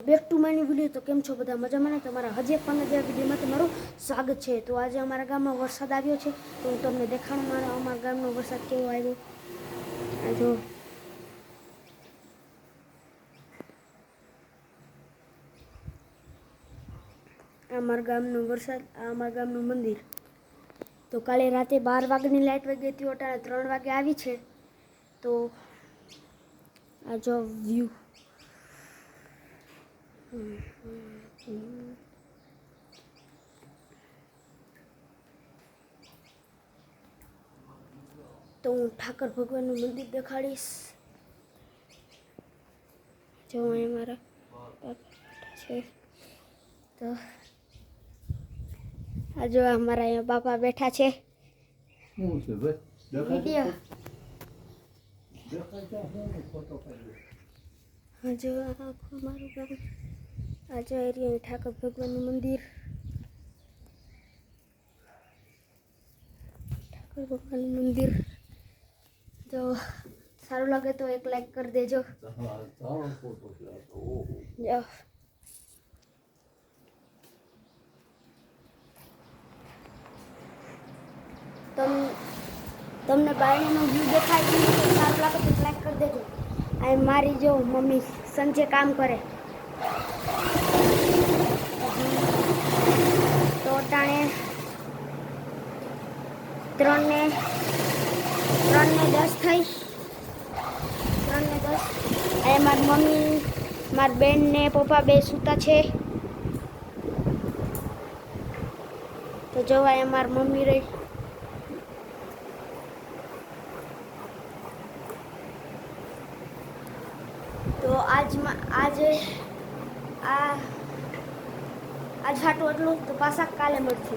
Back to માયની video. તો કેમ છો બધા? મજામાં ને? તમારા હજી એક નવા વિડીયોમાં તમારું સ્વાગત છે. તો આજે અમારા ગામમાં વરસાદ આવ્યો છે, તો હું તમને દેખાડું અમારા ગામનો વરસાદ કેવો આવ્યો. આ જો અમારા ગામનો વરસાદ, આ અમારા ગામનું મંદિર. તો કાલે રાતે 12 વાગ્યાની લાઇટ વહી ગઈ હતી, અટાણે 3 વાગે આવી છે. તો આ જો વ્યૂ. તો હું ઠાકર ભગવાનનું મંદિર દેખાડીશ. જો અહીં મારા બાપા છે. તો આ જો અમારા અહીંયા બાપા બેઠા છે. વિડીયો હા જો આખું મારું ગામ. આ જો એરિયા ઠાકર ભગવાનનું મંદિર. ઠાકર ભગવાનનું મંદિર. જો સારું લાગે તો એક લાઈક કરી દેજો. જો તમને બાયણીનો વ્યૂ દેખાય છે, સારું લાગે તો લાઈક કરી દેજો. આ મારી જો મમ્મી સંજે કામ કરે. તો અટાણે 3:10 થઈ. 3:10. આ મારી મમ્મી, મારી બેન ને પપ્પા બે સૂતા છે. તો જોવાય મારી મમ્મી રહી. તો આજે આ હાટું એટલું. તો પાછા કાલે મળશે.